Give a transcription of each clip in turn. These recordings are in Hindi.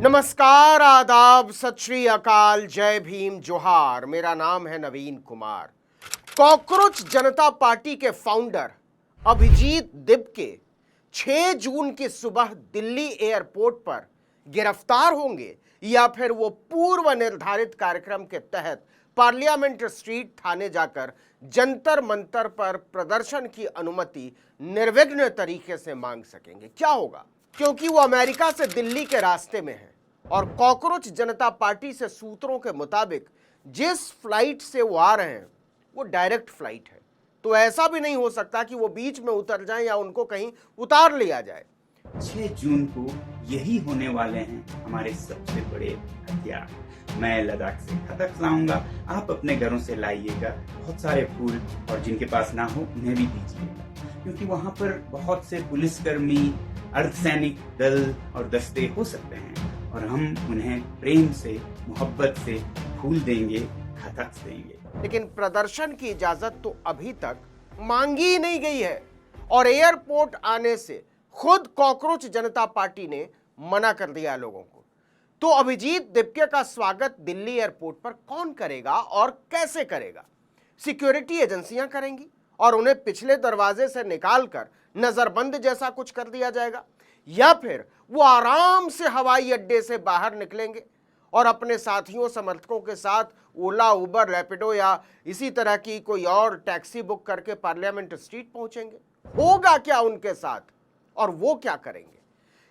नमस्कार, आदाब, सत श्री अकाल, जय भीम, जोहार। मेरा नाम है नवीन कुमार। कॉकरोच जनता पार्टी के फाउंडर अभिजीत दिपके 6 जून की सुबह दिल्ली एयरपोर्ट पर गिरफ्तार होंगे या फिर वो पूर्व निर्धारित कार्यक्रम के तहत पार्लियामेंट स्ट्रीट थाने जाकर जंतर मंतर पर प्रदर्शन की अनुमति निर्विघ्न तरीके से मांग सकेंगे? क्या होगा? क्योंकि वो अमेरिका से दिल्ली के रास्ते में है और कॉकरोच जनता पार्टी से सूत्रों के मुताबिक जिस फ्लाइट से वो आ रहे हैं वो डायरेक्ट फ्लाइट है, तो ऐसा भी नहीं हो सकता कि वो बीच में उतर जाएं या उनको कहीं उतार लिया जाए। 6 जून को यही होने वाले हैं हमारे सबसे बड़े हथियार। मैं लद्दाख से खतक लाऊंगा, आप अपने घरों से लाइएगा बहुत सारे फूल, और जिनके पास ना हो उन्हें भी दीजिएगा, क्योंकि वहां पर बहुत से पुलिसकर्मी, अर्धसैनिक दल और दस्ते हो सकते हैं और हम उन्हें प्रेम से, मोहब्बत से फूल देंगे, खतक देंगे। लेकिन प्रदर्शन की इजाजत तो अभी तक मांगी ही नहीं गई है और एयरपोर्ट आने से खुद कॉकरोच जनता पार्टी ने मना कर दिया लोगों को। तो अभिजीत दिपके का स्वागत दिल्ली एयरपोर्ट पर कौन करेगा और कैसे करेगा? सिक्योरिटी एजेंसियां करेंगी और उन्हें पिछले दरवाजे से निकालकर नजरबंद जैसा कुछ कर दिया जाएगा, या फिर वो आराम से हवाई अड्डे से बाहर निकलेंगे और अपने साथियों समर्थकों के साथ ओला, उबर, रैपिडो या इसी तरह की कोई और टैक्सी बुक करके पार्लियामेंट स्ट्रीट पहुंचेंगे? होगा क्या उनके साथ और वो क्या करेंगे?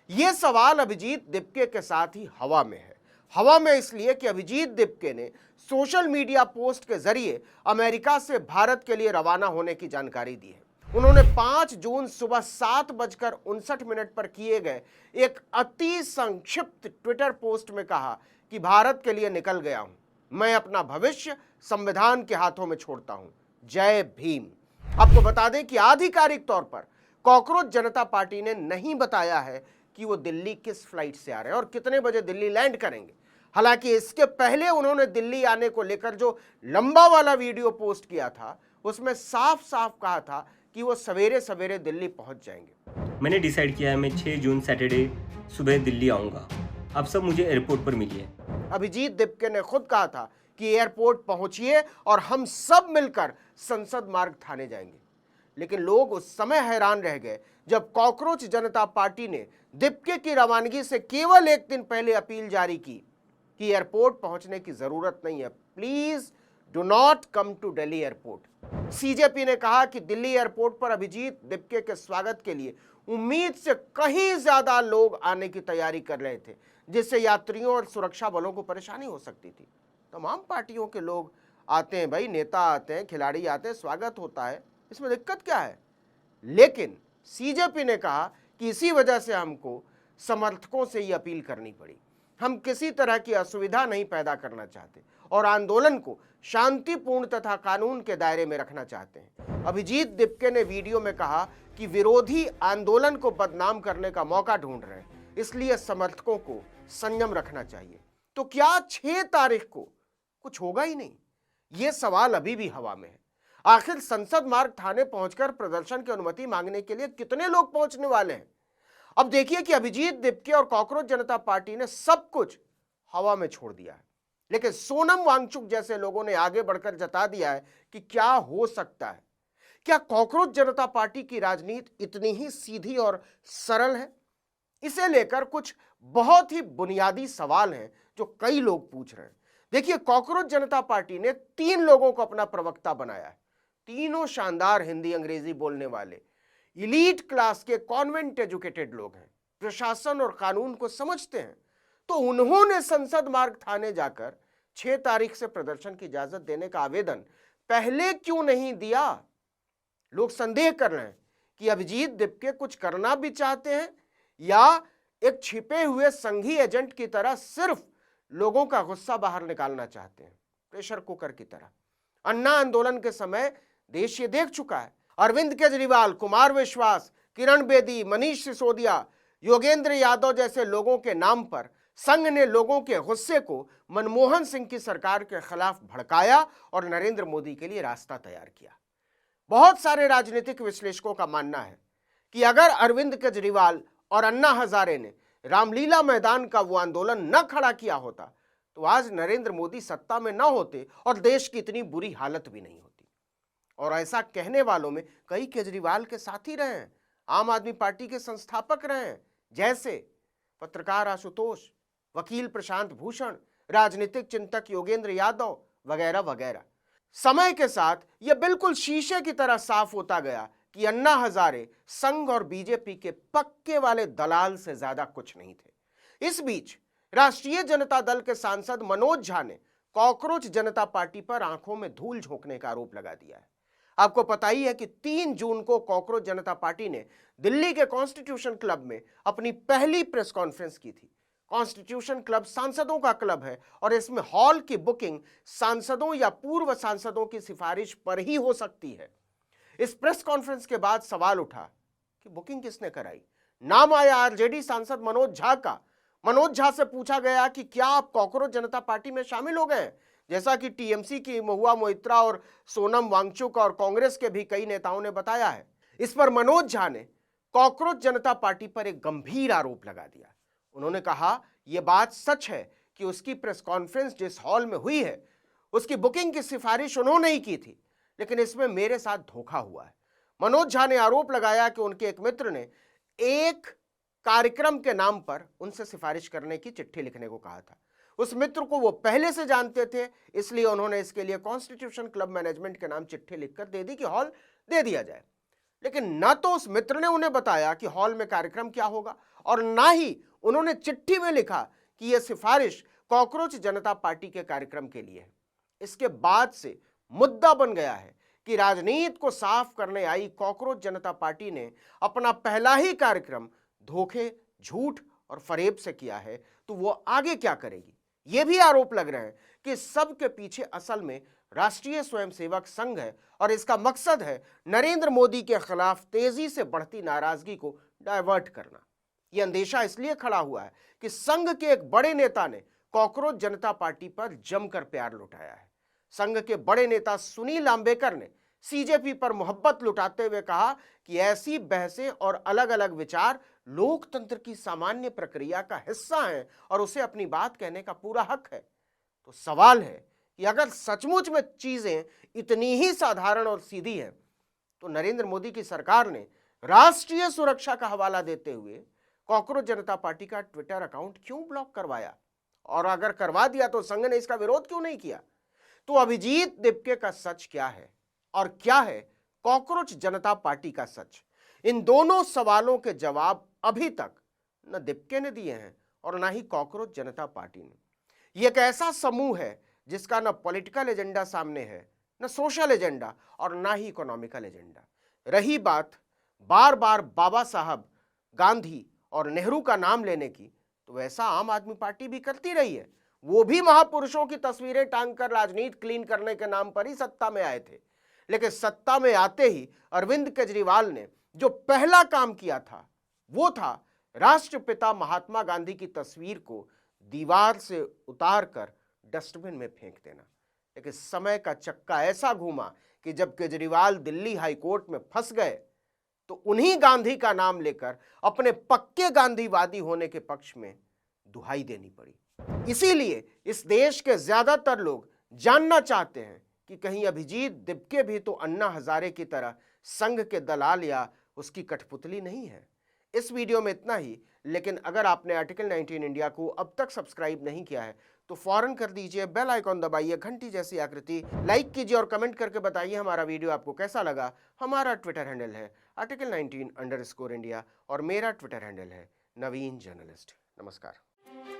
ये सवाल अभिजीत दिपके के साथ ही हवा में है। हवा में इसलिए कि अभिजीत दिपके ने सोशल मीडिया पोस्ट के जरिए अमेरिका से भारत के लिए रवाना होने की जानकारी दी है। उन्होंने 5 जून सुबह 7:59 पर किए गए एक अति संक्षिप्त ट्विटर पोस्ट में कहा कि भारत के लिए निकल गया हूं, मैं अपना भविष्य संविधान के हाथों में छोड़ता हूं, जय भीम। आपको बता दें कि आधिकारिक तौर पर कॉकरोच जनता पार्टी ने नहीं बताया है कि वो दिल्ली किस फ्लाइट से आ रहे हैं और कितने बजे दिल्ली लैंड करेंगे। हालांकि इसके पहले उन्होंने दिल्ली आने को लेकर जो लंबा वाला वीडियो पोस्ट किया था उसमें साफ साफ कहा था कि वो सवेरे सवेरे दिल्ली पहुंच जाएंगे। मैंने डिसाइड किया है मैं 6 जून सैटरडे सुबह दिल्ली आऊँगा, आप सब मुझे एयरपोर्ट पर मिलिए। अभिजीत दिपके ने खुद कहा था कि एयरपोर्ट पहुंचिए और हम सब मिलकर संसद मार्ग थाने जाएंगे। लेकिन लोग उस समय हैरान रह गए जब कॉकरोच जनता पार्टी ने दिपके की रवानगी से केवल एक दिन पहले अपील जारी की कि एयरपोर्ट पहुंचने की जरूरत नहीं है, please do not come to Delhi airport. CJP ने कहा कि दिल्ली एयरपोर्ट पर अभिजीत दिपके के स्वागत के लिए उम्मीद से कहीं ज्यादा लोग आने की तैयारी कर रहे थे, जिससे यात्रियों और सुरक्षा बलों को परेशानी हो सकती थी। तमाम पार्टियों के लोग आते हैं भाई, नेता आते हैं, खिलाड़ी आते हैं, स्वागत होता है, इसमें दिक्कत क्या है? लेकिन सीजेपी ने कहा कि इसी वजह से हमको समर्थकों से ये अपील करनी पड़ी। हम किसी तरह की असुविधा नहीं पैदा करना चाहते और आंदोलन को शांतिपूर्ण तथा कानून के दायरे में रखना चाहते हैं। अभिजीत दिपके ने वीडियो में कहा कि विरोधी आंदोलन को बदनाम करने का मौका ढूंढ रहे हैं, इसलिए समर्थकों को संयम रखना चाहिए। तो क्या 6 तारीख को कुछ होगा ही नहीं? ये सवाल अभी भी हवा में है। आखिर संसद मार्ग थाने पहुंचकर प्रदर्शन की अनुमति मांगने के लिए कितने लोग पहुंचने वाले हैं? अब देखिए कि अभिजीत दिपके और कॉकरोच जनता पार्टी ने सब कुछ हवा में छोड़ दिया है, लेकिन सोनम वांगचुक जैसे लोगों ने आगे बढ़कर जता दिया है कि क्या हो सकता है। क्या कॉकरोच जनता पार्टी की राजनीति इतनी ही सीधी और सरल है? इसे लेकर कुछ बहुत ही बुनियादी सवाल हैं जो कई लोग पूछ रहे हैं। देखिए, कॉकरोच जनता पार्टी ने 3 लोगों को अपना प्रवक्ता बनाया है। तीनों शानदार हिंदी अंग्रेजी बोलने वाले इलीट क्लास के कॉन्वेंट एजुकेटेड लोग हैं, प्रशासन और कानून को समझते हैं। तो उन्होंने संसद मार्ग थाने जाकर 6 तारीख से प्रदर्शन की इजाजत देने का आवेदन पहले क्यों नहीं दिया? लोग संदेह कर रहे हैं कि अभिजीत दिपके कुछ करना भी चाहते हैं या एक छिपे हुए संघी एजेंट की तरह सिर्फ लोगों का गुस्सा बाहर निकालना चाहते हैं, प्रेशर कुकर की तरह। अन्ना आंदोलन के समय देश ये देख चुका है। अरविंद केजरीवाल, कुमार विश्वास, किरण बेदी, मनीष सिसोदिया, योगेंद्र यादव जैसे लोगों के नाम पर संघ ने लोगों के गुस्से को मनमोहन सिंह की सरकार के खिलाफ भड़काया और नरेंद्र मोदी के लिए रास्ता तैयार किया। बहुत सारे राजनीतिक विश्लेषकों का मानना है कि अगर अरविंद केजरीवाल और अन्ना हजारे ने रामलीला मैदान का वो आंदोलन न खड़ा किया होता तो आज नरेंद्र मोदी सत्ता में न होते और देश की इतनी बुरी हालत भी नहीं होती। और ऐसा कहने वालों में कई केजरीवाल के साथी रहे हैं, आम आदमी पार्टी के संस्थापक रहे हैं, जैसे पत्रकार आशुतोष, वकील प्रशांत भूषण, राजनीतिक चिंतक योगेंद्र यादव वगैरह वगैरह। समय के साथ यह बिल्कुल शीशे की तरह साफ होता गया कि अन्ना हजारे संघ और बीजेपी के पक्के वाले दलाल से ज्यादा कुछ नहीं थे। इस बीच राष्ट्रीय जनता दल के सांसद मनोज झा ने कॉकरोच जनता पार्टी पर आंखों में धूल झोंकने का आरोप लगा दिया है। आपको पता ही है कि 3 जून को कॉकरोच जनता पार्टी ने दिल्ली के कॉन्स्टिट्यूशन क्लब में अपनी पहली प्रेस कॉन्फ्रेंस की थी। कॉन्स्टिट्यूशन क्लब सांसदों का क्लब है और इसमें हॉल की बुकिंग सांसदों या पूर्व सांसदों की सिफारिश पर ही हो सकती है। इस प्रेस कॉन्फ्रेंस के बाद सवाल उठा कि बुकिंग किसने कराई। नाम आया आरजेडी सांसद मनोज झा का। मनोज झा से पूछा गया कि क्या आप कॉकरोच जनता पार्टी में शामिल हो गए, जैसा कि टीएमसी की महुआ मोइत्रा और सोनम वांगचुक और कांग्रेस के भी कई नेताओं ने बताया है। इस पर मनोज झा ने कॉकरोच जनता पार्टी पर एक गंभीर आरोप लगा दिया। उन्होंने कहा यह बात सच है कि उसकी प्रेस कॉन्फ्रेंस जिस हॉल में हुई है उसकी बुकिंग की सिफारिश उन्होंने ही की थी, लेकिन इसमें मेरे साथ धोखा हुआ है। मनोज झा ने आरोप लगाया कि उनके एक मित्र ने एक कार्यक्रम के नाम पर उनसे सिफारिश करने की चिट्ठी लिखने को कहा था। उस मित्र को वो पहले से जानते थे, इसलिए उन्होंने इसके लिए कॉन्स्टिट्यूशन क्लब मैनेजमेंट के नाम चिट्ठी लिखकर दे दी कि हॉल दे दिया जाए। लेकिन न तो उस मित्र ने उन्हें बताया कि हॉल में कार्यक्रम क्या होगा और ना ही उन्होंने चिट्ठी में लिखा कि यह सिफारिश कॉकरोच जनता पार्टी के कार्यक्रम के लिए है। इसके बाद से मुद्दा बन गया है कि राजनीति को साफ करने आई कॉकरोच जनता पार्टी ने अपना पहला ही कार्यक्रम धोखे, झूठ और फरेब से किया है, तो वो आगे क्या करेगी। ये भी आरोप लग रहे हैं कि सबके पीछे असल में राष्ट्रीय स्वयंसेवक संघ है और इसका मकसद है नरेंद्र मोदी के खिलाफ तेजी से बढ़ती नाराजगी को डायवर्ट करना। यह अंदेशा इसलिए खड़ा हुआ है कि संघ के एक बड़े नेता ने कॉकरोच जनता पार्टी पर जमकर प्यार लुटाया है। संघ के बड़े नेता सुनील आंबेकर ने सीजेपी पर मोहब्बत लुटाते हुए कहा कि ऐसी बहसें और अलग अलग विचार लोकतंत्र की सामान्य प्रक्रिया का हिस्सा हैं और उसे अपनी बात कहने का पूरा हक है। तो सवाल है कि अगर सचमुच में चीजें इतनी ही साधारण और सीधी हैं तो नरेंद्र मोदी की सरकार ने राष्ट्रीय सुरक्षा का हवाला देते हुए कॉकरोच जनता पार्टी का ट्विटर अकाउंट क्यों ब्लॉक करवाया, और अगर करवा दिया तो संघ ने इसका विरोध क्यों नहीं किया। तो अभिजीत दिपके का सच क्या है और क्या है कॉकरोच जनता पार्टी का सच, इन दोनों सवालों के जवाब अभी तक न दिपके ने दिए हैं और ना ही कॉकरोच जनता पार्टी ने। यह एक ऐसा समूह है जिसका न पॉलिटिकल एजेंडा सामने है, न सोशल एजेंडा और ना ही इकोनॉमिकल एजेंडा। रही बात बार बार बाबा साहब, गांधी और नेहरू का नाम लेने की, तो वैसा आम आदमी पार्टी भी करती रही है। वो भी महापुरुषों की तस्वीरें टांगकर राजनीति क्लीन करने के नाम पर ही सत्ता में आए थे। लेकिन सत्ता में आते ही अरविंद केजरीवाल ने जो पहला काम किया था वो था राष्ट्रपिता महात्मा गांधी की तस्वीर को दीवार से उतारकर डस्टबिन में फेंक देना। लेकिन समय का चक्का ऐसा घूमा कि जब केजरीवाल दिल्ली हाईकोर्ट में फंस गए तो उन्हीं गांधी का नाम लेकर अपने पक्के गांधीवादी होने के पक्ष में दुहाई देनी पड़ी। इसीलिए इस देश के ज्यादातर लोग जानना चाहते हैं कि कहीं अभिजीत दिपके भी तो अन्ना हजारे की तरह संघ के दलाल या उसकी कठपुतली नहीं है। इस वीडियो में इतना ही, लेकिन अगर आपने आर्टिकल 19 इंडिया को अब तक सब्सक्राइब नहीं किया है तो फौरन कर दीजिए, बेल आइकॉन दबाइए, घंटी जैसी आकृति लाइक कीजिए और कमेंट करके बताइए हमारा वीडियो आपको कैसा लगा। हमारा ट्विटर हैंडल है आर्टिकल 19_इंडिया और मेरा ट्विटर हैंडल है नवीन जर्नलिस्ट। नमस्कार।